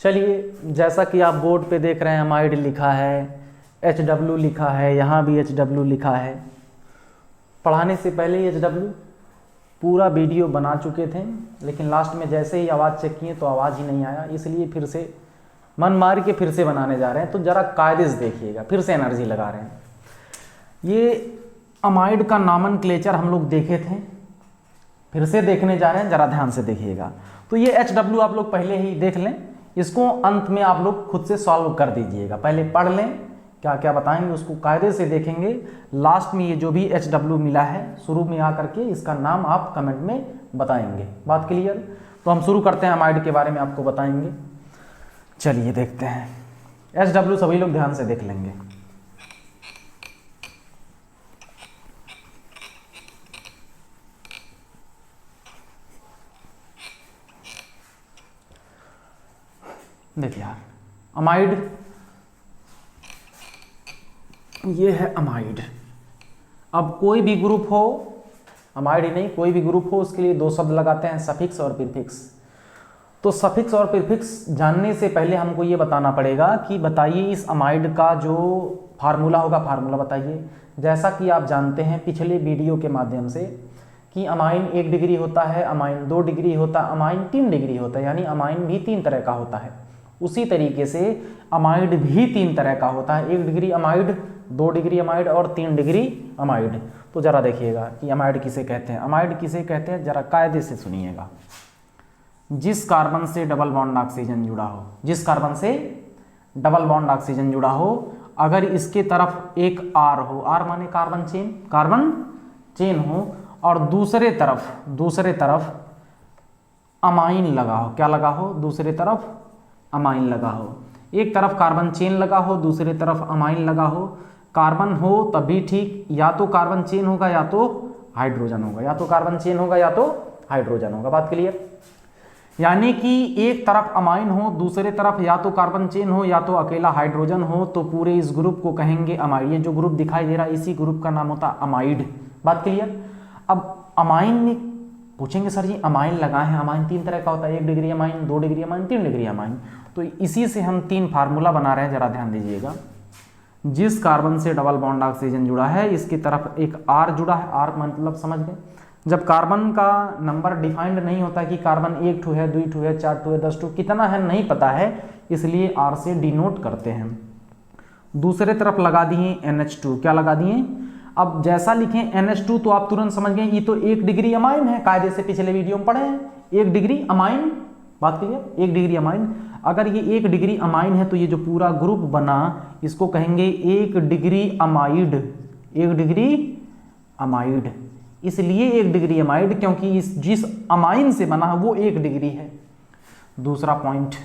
चलिए, जैसा कि आप बोर्ड पे देख रहे हैं अमाइड लिखा है, HW लिखा है, यहाँ भी HW लिखा है। पढ़ाने से पहले ही HW पूरा वीडियो बना चुके थे, लेकिन लास्ट में जैसे ही आवाज़ चेक किए तो आवाज़ ही नहीं आया, इसलिए फिर से मन मार के फिर से बनाने जा रहे हैं। तो ज़रा कायदे से देखिएगा, फिर से एनर्जी लगा रहे हैं। ये अमाइड का नॉमेनक्लेचर हम लोग देखे थे, फिर से देखने जा रहे हैं, ज़रा ध्यान से देखिएगा। तो ये HW आप लोग पहले ही देख लें, इसको अंत में आप लोग खुद से सॉल्व कर दीजिएगा। पहले पढ़ लें क्या क्या बताएंगे, उसको कायदे से देखेंगे। लास्ट में ये जो भी HW मिला है शुरू में आकर के इसका नाम आप कमेंट में बताएंगे। बात क्लियर? तो हम शुरू करते हैं, अमाइड के बारे में आपको बताएंगे। चलिए देखते हैं। HW सभी लोग ध्यान से देख लेंगे। देखिए यार, अमाइड, ये है अमाइड। अब कोई भी ग्रुप हो, अमाइड ही नहीं कोई भी ग्रुप हो, उसके लिए दो शब्द लगाते हैं, सफिक्स और प्रीफिक्स। तो सफिक्स और प्रीफिक्स जानने से पहले हमको ये बताना पड़ेगा कि बताइए इस अमाइड का जो फार्मूला होगा, फार्मूला बताइए। जैसा कि आप जानते हैं पिछले वीडियो के माध्यम से कि अमाइन 1 डिग्री होता है, अमाइन 2 डिग्री होता है, अमाइन 3 डिग्री होता है, यानी अमाइन भी 3 तरह का होता है। उसी तरीके से अमाइड भी 3 तरह का होता है, 1 डिग्री अमाइड, 2 डिग्री अमाइड और 3 डिग्री अमाइड। तो जरा देखिएगा कि अमाइड किसे कहते हैं। अमाइड किसे कहते हैं, जरा कायदे से सुनिएगा। जिस कार्बन से डबल बॉन्ड ऑक्सीजन जुड़ा हो, जिस कार्बन से डबल बॉन्ड ऑक्सीजन जुड़ा हो, अगर इसके तरफ एक R हो, R माने कार्बन चेन, कार्बन चेन हो, और दूसरे तरफ अमाइन लगा हो, क्या लगा हो, दूसरे तरफ अमाइन लगा हो। एक तरफ कार्बन चेन लगा हो, दूसरे तरफ अमाइन लगा हो। कार्बन हो तब भी ठीक, या तो कार्बन चेन होगा या तो हाइड्रोजन होगा, या तो कार्बन चेन होगा या तो हाइड्रोजन होगा। बात क्लियर? यानी कि एक तरफ अमाइन हो, दूसरे तरफ या तो कार्बन चेन हो या तो अकेला हाइड्रोजन हो, तो पूरे इस ग्रुप को कहेंगे अमाइड। ये जो ग्रुप दिखाई दे रहा है इसी ग्रुप का नाम होता है अमाइड। बात क्लियर? अब अमाइन में पूछेंगे सर जी अमाइन लगा है, अमाइन 3 तरह का होता है, 1 degree amine, 2 degree amine, 3 degree amine. तो इसी से हम 3 फार्मूला बना रहे हैं, जरा ध्यान दीजिएगा। जिस कार्बन से डबल बॉन्ड ऑक्सीजन जुड़ा है इसकी तरफ एक R जुड़ा है, R मतलब समझ गए। जब कार्बन का नंबर डिफाइंड नहीं होता कि कार्बन 1 ठो है, 2 ठो है, 4 ठो है, 10 ठो कितना है नहीं पता है, इसलिए R से डिनोट करते हैं। दूसरे तरफ लगा दिए NH2, क्या लगा दिए? अब जैसा लिखें NH2 तो आप तुरंत समझ गए ये तो 1 डिग्री अमाइन है, कायदे से पिछले वीडियो में पढ़े हैं, 1 डिग्री अमाइन। बात क्लियर? 1 degree amine. अगर ये 1 डिग्री अमाइन है तो ये जो पूरा ग्रुप बना इसको कहेंगे 1 डिग्री अमाइड, 1 डिग्री अमाइड। इसलिए 1 डिग्री अमाइड क्योंकि जिस अमाइन से बना है वो 1 डिग्री है। दूसरा पॉइंट,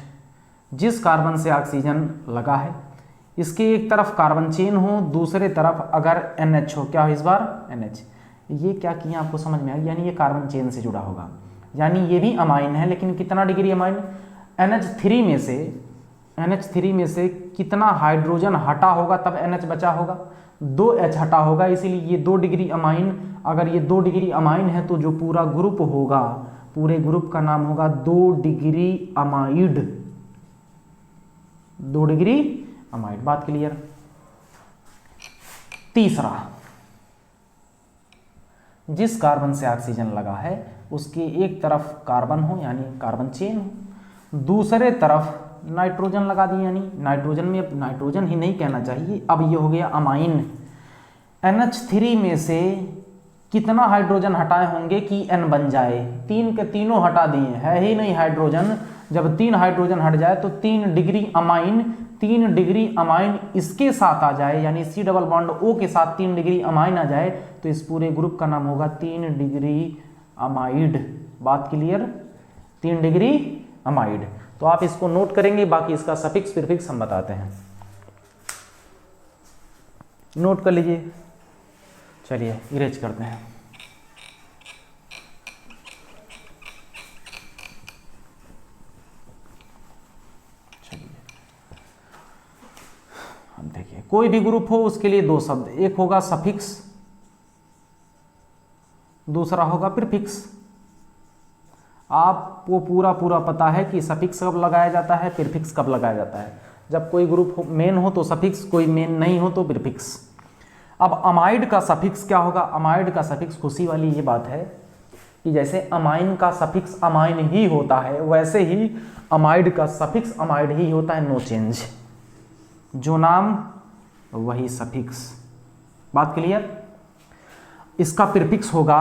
जिस कार्बन से ऑक्सीजन लगा है इसके एक तरफ कार्बन चेन हो, दूसरे तरफ अगर NH हो, क्या हो इस बार NH। ये क्या किया आपको समझ में आया, यानी ये कार्बन चेन से जुड़ा होगा, यानी ये भी अमाइन है, लेकिन कितना डिग्री अमाइन? NH3 में से कितना हाइड्रोजन हटा होगा तब NH बचा होगा? 2H हटा होगा, इसीलिए ये 2 डिग्री अमाइन। अगर ये 2 डिग्री अमाइन है तो जो पूरा ग्रुप होगा, पूरे ग्रुप का नाम होगा 2 डिग्री अमाइड, 2 डिग्री अमाइड। बात क्लियर? तीसरा, जिस कार्बन से ऑक्सीजन लगा है उसके एक तरफ कार्बन हो यानी कार्बन चेन हो, दूसरे तरफ नाइट्रोजन लगा दिए, यानी नाइट्रोजन में, अब नाइट्रोजन ही नहीं कहना चाहिए, अब ये हो गया अमाइन। NH3 में से कितना हाइड्रोजन हटाए होंगे कि N बन जाए? 3 के तीनों हटा दिए, है ही नहीं हाइड्रोजन। जब 3 हाइड्रोजन हट जाए तो 3 डिग्री अमाइन, 3 डिग्री अमाइन इसके साथ आ जाए, यानी C डबल बॉन्ड O के साथ 3 डिग्री अमाइन आ जाए, तो इस पूरे ग्रुप का नाम होगा 3 डिग्री अमाइड। बात क्लियर? 3 degree amide. तो आप इसको नोट करेंगे, बाकी इसका सफिक्स प्रीफिक्स हम बताते हैं। नोट कर लीजिए। चलिए इरेज करते हैं। चलिए हम देखिए, कोई भी ग्रुप हो उसके लिए 2 शब्द, एक होगा सफिक्स, दूसरा होगा प्रीफिक्स। आपको पूरा पूरा पता है कि सफिक्स कब लगाया जाता है, प्रीफिक्स कब लगाया जाता है। जब कोई ग्रुप मेन हो तो सफिक्स, कोई मेन नहीं हो तो प्रीफिक्स। अब अमाइड का सफिक्स क्या होगा? अमाइड का सफिक्स, खुशी वाली ये बात है कि जैसे अमाइन का सफिक्स अमाइन ही होता है, वैसे ही अमाइड का सफिक्स अमाइड ही होता है, नो चेंज। जो नाम वही सफिक्स। बात क्लियर? इसका प्रीफिक्स होगा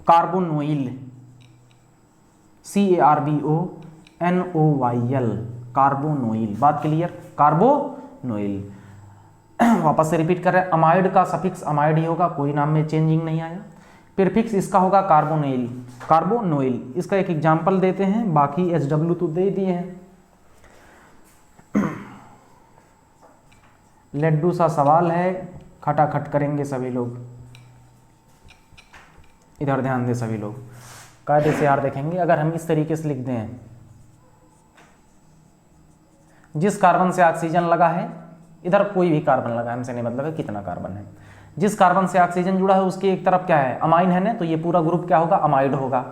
कार्बोनोइल, CARBONOYL, कार्बोनोइल। बात क्लियर? कार्बोनोइल। वापस से रिपीट कर रहे हैं, अमाइड का सफिक्स अमाइड ही होगा, कोई नाम में चेंजिंग नहीं आया। प्रीफिक्स इसका होगा कार्बोनोइल, कार्बोनोइल। इसका एक एग्जांपल देते हैं, बाकी HW तो दे दिए हैं। लड्डू सा सवाल है, खटाखट करेंगे सभी लोग। इधर ध्यान दें सभी लोग, कायदे से यार देखेंगे। अगर हम इस तरीके से लिख दें, जिस कार्बन से ऑक्सीजन लगा है, इधर कोई भी कार्बन लगा है, हमसे नहीं मतलब है कितना कार्बन है, जिस कार्बन से ऑक्सीजन जुड़ा है उसके एक तरफ क्या है? अमाइन है ना, तो ये पूरा ग्रुप क्या होगा? अमाइड होगा।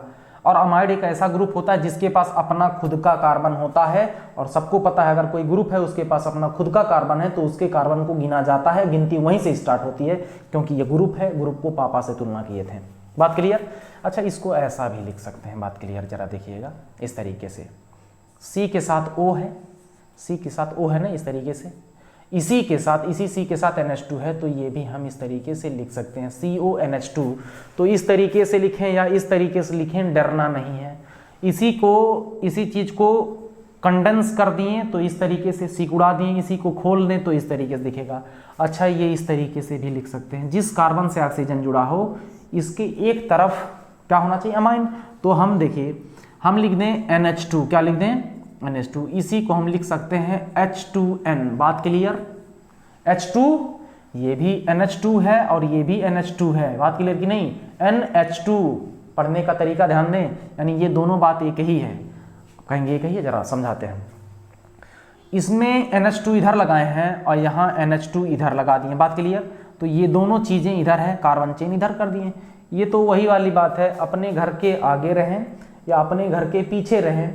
और अमाइड एक ऐसा ग्रुप होता है जिसके पास अपना खुद का कार्बन होता है, और सबको पता है अगर कोई ग्रुप है उसके पास अपना खुद का कार्बन है तो उसके कार्बन को गिना जाता है, गिनती वहीं से स्टार्ट होती है, क्योंकि ये ग्रुप है, ग्रुप को पापा से तुलना किए थे। बात क्लियर? अच्छा, इसको ऐसा भी लिख सकते हैं, बात क्लियर, जरा देखिएगा इस तरीके से, C के साथ O है, C के साथ O है ना, इस तरीके से, इसी के साथ, इसी C के साथ NH2 है, तो ये भी हम इस तरीके से लिख सकते हैं, CONH2। तो इस तरीके से लिखें या इस तरीके से लिखें, डरना नहीं है। इसी चीज को कंडेंस कर दिए तो इस तरीके से, सिकुड़ा दिए, इसी को खोल दें तो इस तरीके से दिखेगा। अच्छा, ये इस तरीके से भी लिख सकते हैं, जिस कार्बन से ऑक्सीजन जुड़ा हो इसके एक तरफ क्या होना चाहिए? अमाइन। तो हम देखिए, हम लिख दें NH2, क्या लिख दें? NH2। इसी को हम लिख सकते हैं H2N। बात क्लियर? H2, ये भी NH2 है और ये भी NH2 है। बात क्लियर कि नहीं? NH2 पढ़ने का तरीका ध्यान दें, यानी ये दोनों बात एक ही है। कहेंगे एक ही है, जरा समझाते हैं। इसमें NH2 इधर लगाए हैं और यहाँ NH2 इधर लगा दिए। बात क्लियर? तो ये दोनों चीजें इधर है, कार्बन चेन इधर कर दिए। ये तो वही वाली बात है, अपने घर के आगे रहें या अपने घर के पीछे रहें,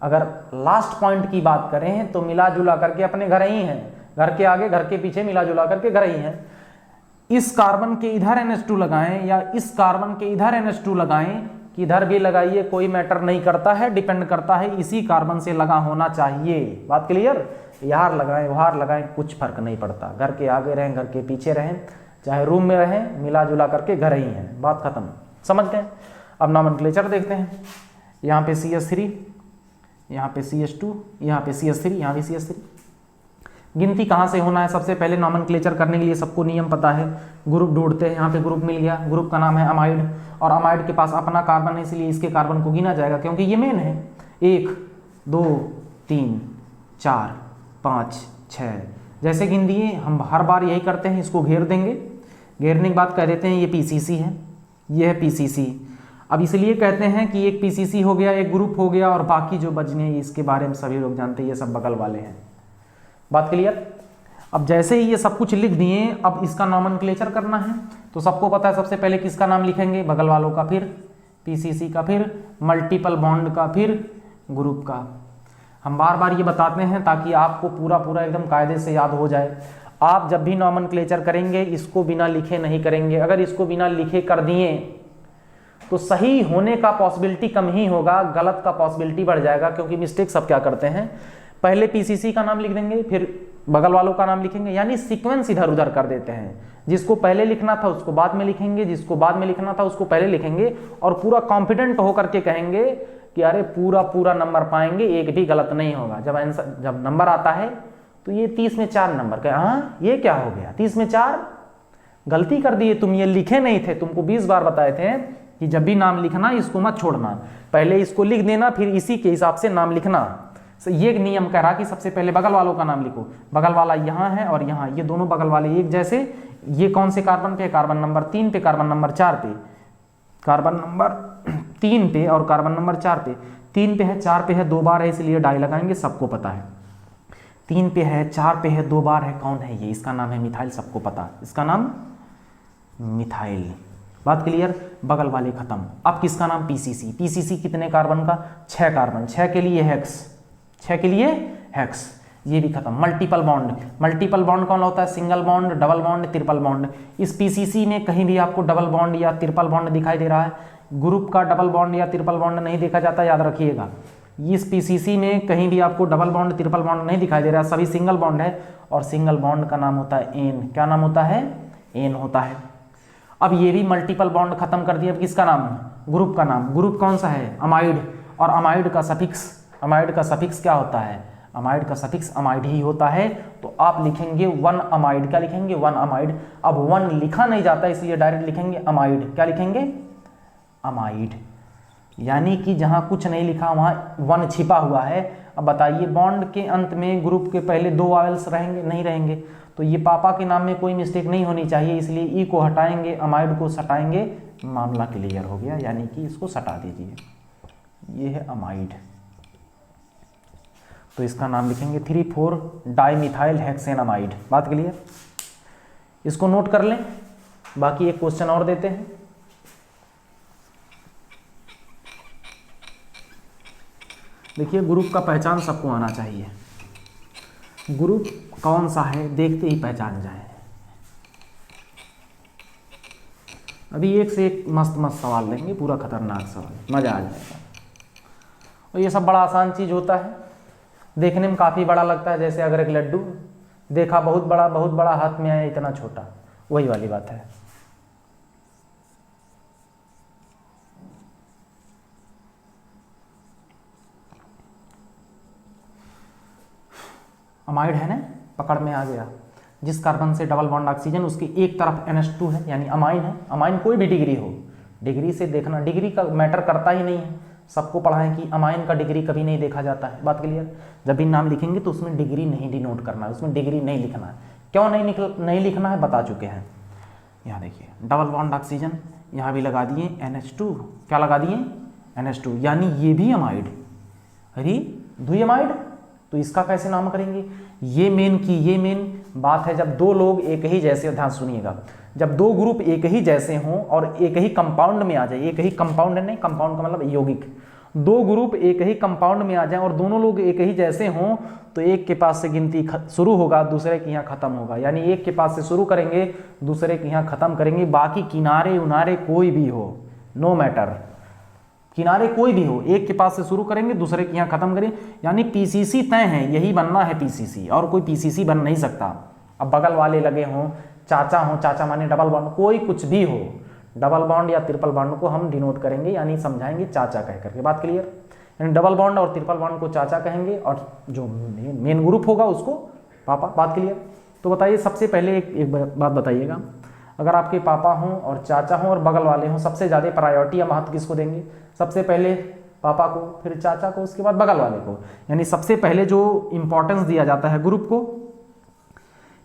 अगर लास्ट पॉइंट की बात करें तो मिला जुला करके अपने घर ही हैं, घर के आगे घर के पीछे मिला जुला करके घर ही हैं। इस कार्बन के इधर NH2 लगाएं या इस कार्बन के इधर NH2 लगाएं, किधर भी लगाइए कोई मैटर नहीं करता है, डिपेंड करता है इसी कार्बन से लगा होना चाहिए। बात क्लियर? यहाँ लगाएं वहाँ लगाएं, कुछ फर्क नहीं पड़ता, घर के आगे रहें घर के पीछे रहें, चाहे रूम में रहें, मिला जुला करके घर ही हैं। बात खत्म, समझ गए? अब नॉमेनक्लेचर देखते हैं। यहाँ पे CH3, यहाँ पे CH2, यहाँ पे CH3, यहाँ भी CH3। गिनती कहाँ से होना है? सबसे पहले नॉमेनक्लेचर करने के लिए सबको नियम पता है, ग्रुप ढूंढते हैं। यहाँ पे ग्रुप मिल गया, ग्रुप का नाम है अमाइड, और अमाइड के पास अपना कार्बन है, इसलिए इसके कार्बन को गिना जाएगा क्योंकि ये मेन है। 1 2 3 4 5 6 जैसे गिन दिए। हम हर बार यही करते हैं, इसको घेर देंगे, घेरने के बाद कह देते हैं ये PCC है, ये है PCC। अब इसलिए कहते हैं कि एक PCC हो गया, एक ग्रुप हो गया, और बाकी जो बचने इसके बारे में सभी लोग जानते हैं, ये सब बगल वाले हैं। बात क्लियर? अब जैसे ही ये सब कुछ लिख दिए, अब इसका नॉमेनक्लेचर करना है। तो सबको पता है सबसे पहले किसका नाम लिखेंगे? बगल वालों का, फिर PCC का, फिर मल्टीपल बॉन्ड का, फिर ग्रुप का। हम बार बार ये बताते हैं ताकि आपको पूरा पूरा एकदम कायदे से याद हो जाए। आप जब भी नॉमेनक्लेचर करेंगे इसको बिना लिखे नहीं करेंगे। अगर इसको बिना लिखे कर दिए तो सही होने का पॉसिबिलिटी कम ही होगा, गलत का पॉसिबिलिटी बढ़ जाएगा, क्योंकि मिस्टेक सब क्या करते हैं, पहले PCC का नाम लिख देंगे, फिर बगल वालों का नाम लिखेंगे, यानी सीक्वेंस इधर उधर कर देते हैं। जिसको पहले लिखना था उसको बाद में लिखेंगे, जिसको बाद में लिखना था उसको पहले लिखेंगे, और पूरा कॉन्फिडेंट होकर के कहेंगे कि अरे पूरा पूरा नंबर पाएंगे, एक भी गलत नहीं होगा। जब नंबर आता है तो ये 30 में 4 नंबर का, हाँ ये क्या हो गया 30 में 4, गलती कर दिए तुम, ये लिखे नहीं थे, तुमको 20 बार बताए थे कि जब भी नाम लिखना इसको मत छोड़ना, पहले इसको लिख देना, फिर इसी के हिसाब से नाम लिखना। ये नियम कह रहा कि सबसे पहले बगल वालों का नाम लिखो। बगल वाला यहाँ है और यहाँ, ये दोनों बगल वाले एक जैसे। ये कौन से कार्बन पे? कार्बन नंबर 3 पे, कार्बन नंबर 4 पे, कार्बन नंबर 3 पे और कार्बन नंबर 4 पे। 3 पे है, 4 पे है, 2 बार है, इसलिए डाई लगाएंगे, सबको पता है। 3 पे है, 4 पे है, 2 बार है, कौन है ये? इसका नाम है मिथाइल, सबको पता, इसका नाम मिथाइल। बात क्लियर, बगल वाले खत्म। अब किसका नाम पीसीसी, पीसीसी कितने कार्बन का, 6 कार्बन, 6 के लिए हेक्स, 6 के लिए हेक्स, ये भी खत्म। मल्टीपल बॉन्ड, मल्टीपल बॉन्ड कौन होता है, single bond, double bond, triple bond. इस पीसीसी में कहीं भी आपको डबल बॉन्ड या ट्रिपल बॉन्ड दिखाई दे रहा है, ग्रुप का डबल बॉन्ड या ट्रिपल बॉन्ड नहीं देखा जाता, याद रखिएगा। इस पीसीसी में कहीं भी आपको डबल बॉन्ड ट्रिपल बॉन्ड नहीं दिखाई दे रहा, सभी सिंगल बॉन्ड है, और सिंगल बॉन्ड का नाम होता है एन। क्या नाम होता है, एन होता है। अब ये भी मल्टीपल बॉन्ड खत्म कर दिया, अब किसका नाम, ग्रुप का नाम। ग्रुप कौन सा है, अमाइड, और अमाइड का सफिक्स, अमाइड का सफिक्स क्या होता है, अमाइड का सफिक्स अमाइड ही होता है। तो आप लिखेंगे 1 अमाइड, क्या लिखेंगे, 1 अमाइड। अब 1 लिखा नहीं जाता इसलिए डायरेक्ट लिखेंगे अमाइड, क्या लिखेंगे, अमाइड। यानी कि जहां कुछ नहीं लिखा वहां 1 छिपा हुआ है। अब बताइए बॉन्ड के अंत में ग्रुप के पहले 2 वावेल्स रहेंगे, नहीं रहेंगे, तो ये पापा के नाम में कोई मिस्टेक नहीं होनी चाहिए, इसलिए ई को हटाएंगे, अमाइड को सटाएंगे, मामला क्लियर हो गया। यानी कि इसको सटा दीजिए, ये है अमाइड। तो इसका नाम लिखेंगे 3,4 डाइमिथाइल हेक्सेनामाइड। बात क्लियर, इसको नोट कर लें। बाकी एक क्वेश्चन और देते हैं। देखिए ग्रुप का पहचान सबको आना चाहिए, ग्रुप कौन सा है देखते ही पहचान जाए। अभी एक से एक मस्त मस्त सवाल लेंगे, पूरा खतरनाक सवाल, मजा आ जाएगा। और ये सब बड़ा आसान चीज होता है, देखने में काफी बड़ा लगता है, जैसे अगर एक लड्डू देखा बहुत बड़ा हाथ में आया इतना छोटा, वही वाली बात है। अमाइड है ना, पकड़ में आ गया। जिस कार्बन से डबल बॉन्ड ऑक्सीजन, उसकी एक तरफ NH2 है, यानी अमाइन है। अमाइन कोई भी डिग्री हो, डिग्री से देखना, डिग्री का मैटर करता ही नहीं है। सबको पढ़ा है कि अमाइन का डिग्री कभी नहीं देखा जाता है। बात क्लियर, जब भी नाम लिखेंगे तो उसमें डिग्री नहीं डिनोट करना है, उसमें डिग्री नहीं लिखना है। क्यों नहीं लिखना है बता चुके हैं। यहाँ देखिए डबल बॉन्ड ऑक्सीजन, यहाँ भी लगा दिए NH2, क्या लगा दिए NH2, यानी ये भी अमाइड, अरे द्विअमाइड। तो इसका कैसे नाम करेंगे, ये मेन बात है। जब 2 लोग एक ही जैसे, ध्यान सुनिएगा, जब 2 ग्रुप एक ही जैसे हों और एक ही कंपाउंड में आ जाए, एक ही कंपाउंड है, नहीं कंपाउंड का मतलब यौगिक, 2 ग्रुप एक ही कंपाउंड में आ जाए और दोनों लोग एक ही जैसे हों, तो एक के पास से गिनती शुरू होगा, दूसरे के यहाँ खत्म होगा। यानी एक के पास से शुरू करेंगे, दूसरे के यहाँ खत्म करेंगे। बाकी किनारे उनारे कोई भी हो, नो मैटर, किनारे कोई भी हो, एक के पास से शुरू करेंगे, दूसरे के यहाँ खत्म करें। यानी पीसीसी तय है, यही बनना है पीसीसी, और कोई पीसीसी बन नहीं सकता। अब बगल वाले लगे हों, चाचा माने डबल बॉन्ड, कोई कुछ भी हो, डबल बॉन्ड या ट्रिपल बॉन्ड को हम डिनोट करेंगे, यानी समझाएंगे चाचा कह करके। बात क्लियर, यानी डबल बॉन्ड और ट्रिपल बॉन्ड को चाचा कहेंगे, और जो मेन ग्रुप होगा उसको पापा। बात क्लियर। तो बताइए सबसे पहले एक बात बताइएगा, अगर आपके पापा हों और चाचा हों और बगल वाले हों, सबसे ज़्यादा प्रायोरिटी या महत्व किसको देंगे, सबसे पहले पापा को, फिर चाचा को, उसके बाद बगल वाले को। यानी सबसे पहले जो इंपॉर्टेंस दिया जाता है ग्रुप को,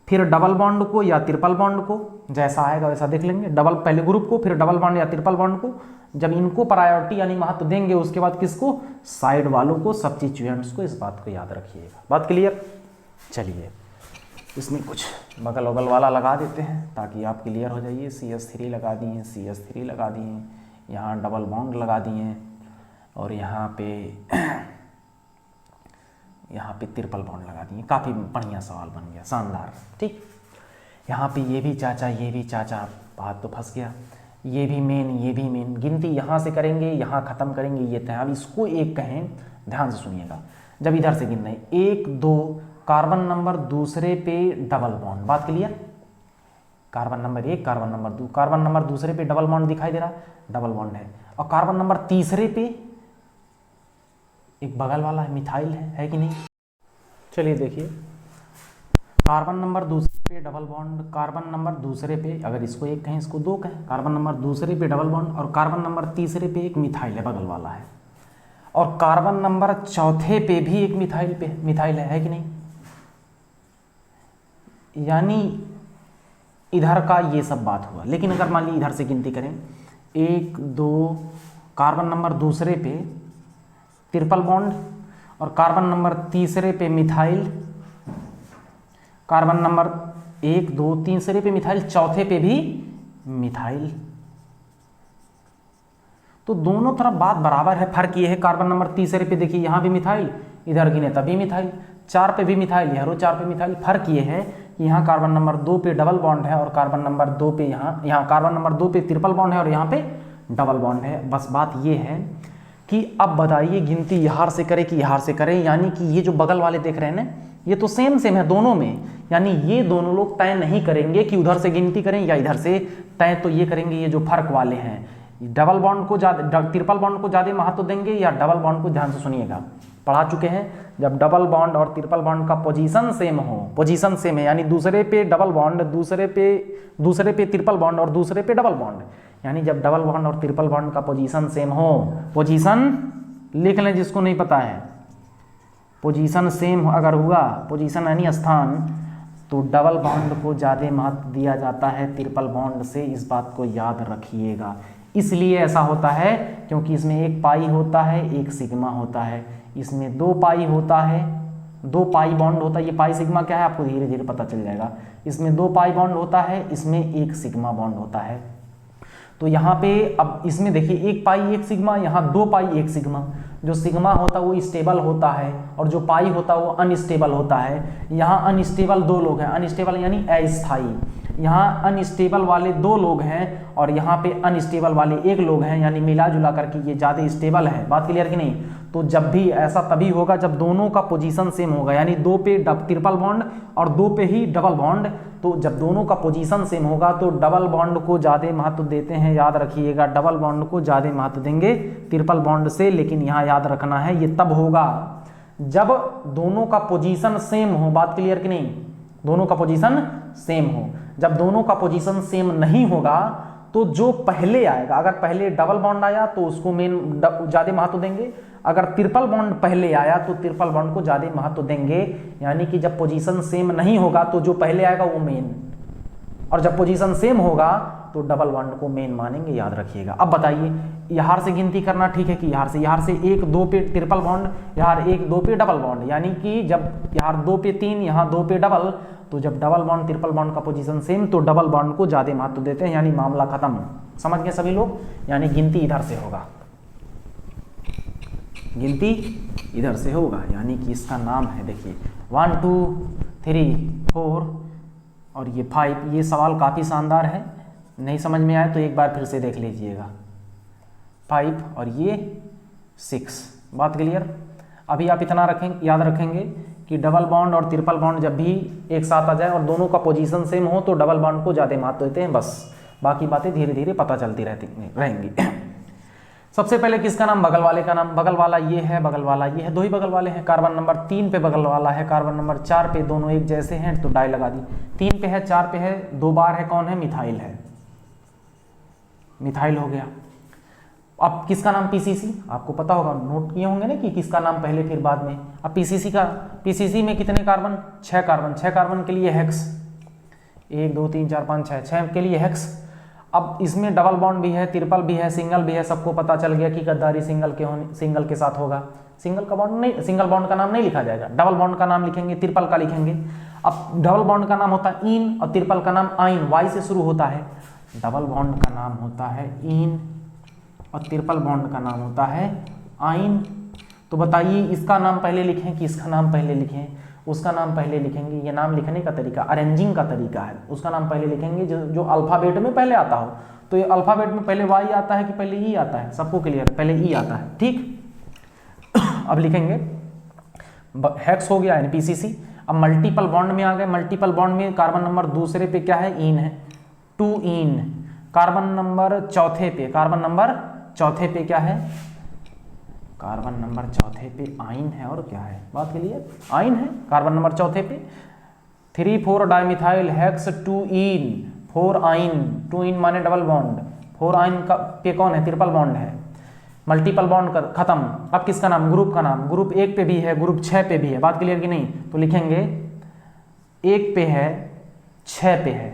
फिर डबल बॉन्ड को या ट्रिपल बॉन्ड को, जैसा आएगा वैसा देख लेंगे। डबल पहले ग्रुप को, फिर डबल बॉन्ड या ट्रिपल बॉन्ड को। जब इनको प्रायोरिटी यानी महत्व देंगे, उसके बाद किसको, साइड वालों को, सब्स्टिट्यूएंट्स को। इस बात को याद रखिएगा। बात क्लियर। चलिए इसमें कुछ बगल वगल वाला लगा देते हैं ताकि आप क्लियर हो जाइए। CH3 लगा दिए, CH3 लगा दिए, यहाँ डबल बॉन्ड लगा दिए, और यहाँ पे ट्रिपल बॉन्ड लगा दिए। काफ़ी बढ़िया सवाल बन गया, शानदार। ठीक, यहाँ पे ये भी चाचा, बात तो फंस गया। ये भी मेन, गिनती यहाँ से करेंगे, यहाँ ख़त्म करेंगे, ये तय। अब इसको एक कहें, ध्यान से सुनिएगा। जब इधर से गिनना है 1 2, कार्बन नंबर दूसरे पे डबल बॉन्ड। बात clear, carbon number 1, carbon number 2, carbon number दूसरे पे डबल बॉन्ड दिखाई दे रहा, डबल बॉन्ड है। और कार्बन नंबर तीसरे पे एक बगल वाला है, मिथाइल है कि नहीं। चलिए देखिए, कार्बन नंबर दूसरे पे डबल बॉन्ड, कार्बन नंबर दूसरे पे, अगर इसको एक कहें इसको 2 कहें, कार्बन नंबर दूसरे पे डबल बॉन्ड, और कार्बन नंबर तीसरे पे एक मिथाइल है, बगल वाला है। और कार्बन नंबर चौथे पे भी एक मिथाइल है कि नहीं। यानी इधर का ये सब बात हुआ। लेकिन अगर मान ली इधर से गिनती करें, 1 2, कार्बन नंबर दूसरे पे ट्रिपल बॉन्ड, और कार्बन नंबर तीसरे पे मिथाइल, कार्बन नंबर 1 2 तीसरे पे मिथाइल, चौथे पे भी मिथाइल। तो दोनों तरफ बात बराबर है। फर्क ये है कार्बन नंबर तीसरे पे देखिए यहाँ भी मिथाइल, इधर गिने तभी मिथाइल, 4 पे भी मिथाइल, यहाँ 4 पे मिथाइल। फर्क ये है कि यहाँ कार्बन नंबर 2 पे डबल बॉन्ड है और कार्बन नंबर 2 पे यहाँ कार्बन नंबर 2 पे ट्रिपल बॉन्ड है और यहाँ पे डबल बॉन्ड है। बस बात ये है कि अब बताइए गिनती यहाँ से करें कि यहाँ से करें, यानी कि ये जो बगल वाले देख रहे हैं ना, ये तो सेम सेम है दोनों में, यानी ये दोनों लोग तय नहीं करेंगे कि उधर से गिनती करें या इधर से, तय तो ये करेंगे ये जो फर्क वाले हैं, डबल बॉन्ड को ज़्यादा, ट्रिपल बॉन्ड को ज़्यादा महत्व देंगे या डबल बॉन्ड को। ध्यान से सुनिएगा, पढ़ा चुके हैं, जब डबल बॉन्ड और ट्रिपल बॉन्ड का पोजीशन सेम हो, पोजीशन सेम है यानी दूसरे पे डबल बॉन्ड, दूसरे पे ट्रिपल बॉन्ड और दूसरे पे डबल बॉन्ड, यानी जब डबल बॉन्ड और ट्रिपल बॉन्ड का पोजीशन सेम हो, पोजीशन लिख लें जिसको नहीं पता है, पोजीशन सेम अगर हुआ, पोजीशन यानी स्थान, तो डबल बॉन्ड को ज़्यादा महत्व दिया जाता है ट्रिपल बॉन्ड से। इस बात को याद रखिएगा। इसलिए ऐसा होता है क्योंकि इसमें एक पाई होता है, एक सिग्मा होता है, इसमें 2 पाई होता है, 2 पाई बॉन्ड होता है। ये पाई सिग्मा क्या है आपको धीरे धीरे पता चल जाएगा। इसमें 2 पाई बॉन्ड होता है, इसमें 1 सिग्मा बॉन्ड होता है। तो यहाँ पे अब इसमें देखिए 1 पाई 1 सिग्मा, यहाँ 2 पाई 1 सिग्मा। जो सिग्मा होता है वो स्टेबल होता है और जो पाई होता है वो अनस्टेबल होता है। यहाँ अनस्टेबल 2 लोग हैं, अनस्टेबल यानी अस्थायी, यहाँ अनस्टेबल वाले 2 लोग हैं और यहाँ पे अनस्टेबल वाले 1 लोग हैं, यानी मिला जुला करके ये ज़्यादा स्टेबल है। बात क्लियर कि नहीं? तो जब भी ऐसा तभी होगा जब दोनों का पोजीशन सेम होगा, यानी 2 पे ट्रिपल बॉन्ड और 2 पे ही डबल बॉन्ड। तो जब दोनों का पोजीशन सेम होगा तो डबल बॉन्ड को ज़्यादा महत्व देते हैं, याद रखिएगा, डबल बॉन्ड को ज़्यादा महत्व देंगे ट्रिपल बॉन्ड से। लेकिन यहाँ याद रखना है ये तब होगा जब दोनों का पोजीशन सेम हो। बात क्लियर कि नहीं? दोनों का पोजीशन सेम हो। जब दोनों का पोजीशन सेम नहीं होगा तो जो पहले आएगा, अगर पहले डबल बॉन्ड आया तो उसको मेन ज़्यादा महत्व देंगे, अगर ट्रिपल बॉन्ड पहले आया तो ट्रिपल बॉन्ड को ज़्यादा महत्व देंगे। यानी कि जब पोजीशन सेम नहीं होगा तो जो पहले आएगा वो मेन, और जब पोजीशन सेम होगा तो डबल बॉन्ड को मेन मानेंगे, याद रखिएगा। अब बताइए यहाँ से गिनती करना ठीक है कि यहाँ से 1 2 पे ट्रिपल बॉन्ड, यहाँ 1 2 पे डबल बॉन्ड, यानी कि जब यहाँ 2 पे 3, यहाँ 2 पे डबल, तो जब डबल बॉन्ड ट्रिपल बॉन्ड का पोजीशन सेम तो डबल बॉन्ड को ज़्यादा महत्व देते हैं, यानी मामला खत्म। समझ गए सभी लोग? यानी गिनती इधर से होगा, गिनती इधर से होगा, यानी कि इसका नाम है देखिए 1 2 3 4 और ये 5। ये सवाल काफ़ी शानदार है, नहीं समझ में आए तो एक बार फिर से देख लीजिएगा। 5 और ये 6। बात क्लियर? अभी आप इतना रखेंगे, याद रखेंगे कि डबल बॉन्ड और ट्रिपल बॉन्ड जब भी एक साथ आ जाए और दोनों का पोजीशन सेम हो तो डबल बॉन्ड को ज़्यादा महत्व देते हैं। बस बाकी बातें धीरे धीरे पता चलती रहेंगी। सबसे पहले किसका नाम? बगल वाले का नाम। बगल वाला ये है, बगल वाला ये है, 2 ही बगल वाले हैं। कार्बन नंबर 3 पे बगल वाला है, कार्बन नंबर 4 पे, दोनों एक जैसे हैं तो डाई लगा दी। 3 पे है, 4 पे है, 2 बार है, कौन है? मिथाइल है, मिथाइल हो गया। अब किसका नाम? पीसीसी। आपको पता होगा, नोट किए होंगे ना कि किसका नाम पहले फिर बाद में। अब पीसीसी में कितने कार्बन? 6 कार्बन। 6 कार्बन के लिए हेक्स, 1 2 3 4 5 6 के लिए हेक्स। अब इसमें डबल बॉन्ड भी है, ट्रिपल भी है, सिंगल भी है। सबको पता चल गया कि गद्दारी सिंगल के साथ होगा। सिंगल बॉन्ड का नाम नहीं लिखा जाएगा, डबल बॉन्ड का नाम लिखेंगे, ट्रिपल का लिखेंगे। अब डबल बॉन्ड का नाम होता है इन और ट्रिपल का नाम आइन, वाई से शुरू होता है। डबल बॉन्ड का नाम होता है इन और ट्रिपल बॉन्ड का नाम होता है आइन। तो बताइए इसका नाम पहले लिखें कि इसका नाम पहले लिखें? उसका नाम पहले लिखेंगे। ये नाम लिखने का तरीका, अरेंजिंग का तरीका है। उसका नाम पहले लिखेंगे जो अल्फ़ाबेट में पहले आता हो। तो ये अल्फ़ाबेट में पहले वाई आता है कि पहले ई आता है? सबको क्लियर है, पहले ई आता है, ठीक। अब लिखेंगे हेक्स हो गया, यानी पीसीसी। अब मल्टीपल बॉन्ड में आ गए। मल्टीपल बॉन्ड में कार्बन नंबर दूसरे पे क्या है? इन है, 2 इन। कार्बन नंबर चौथे पे क्या है? कार्बन नंबर चौथे पे आइन है और क्या है? बात के लिए आइन है कार्बन नंबर चौथे पे। 3 4 डाइमिथाइल हेक्स 2 इन 4 आइन। 2 इन माने डबल बॉन्ड, 4 आइन का पे कौन है? ट्रिपल बॉन्ड है। मल्टीपल बॉन्ड कर खत्म। अब किसका नाम? ग्रुप का नाम। ग्रुप 1 पे भी है, ग्रुप 6 पे भी है। बात क्लियर कि नहीं? तो लिखेंगे 1 पे है, 6 पे है।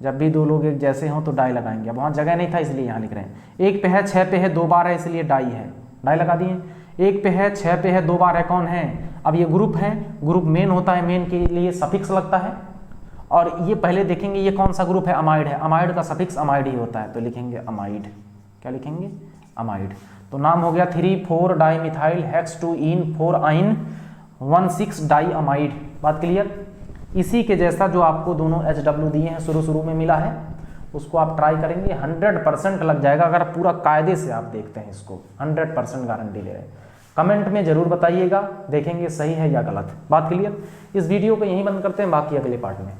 जब भी 2 लोग एक जैसे हों तो डाई लगाएंगे। अब वहाँ जगह नहीं था इसलिए यहाँ लिख रहे हैं। 1 पे है, 6 पे है, 2 बार है इसलिए डाई है, डाई लगा दिए। 1 पे है, 6 पे है, 2 बार है, कौन है? अब ये ग्रुप है, ग्रुप मेन होता है, मेन के लिए सफिक्स लगता है। और ये पहले देखेंगे ये कौन सा ग्रुप है? अमाइड है। अमाइड का सफिक्स अमाइड ही होता है, तो लिखेंगे अमाइड। क्या लिखेंगे? अमाइड। तो नाम हो गया 3,4 डाइमिथाइल हेक्स 2-इन 4-आइन 1,6 डाई अमाइड। बात क्लियर। इसी के जैसा जो आपको दोनों HW दिए हैं शुरू में मिला है, उसको आप ट्राई करेंगे 100% लग जाएगा अगर पूरा कायदे से आप देखते हैं इसको। 100% गारंटी ले रहे हैं। कमेंट में जरूर बताइएगा, देखेंगे सही है या गलत। बात क्लियर। इस वीडियो को यहीं बंद करते हैं, बाकी अगले पार्ट में।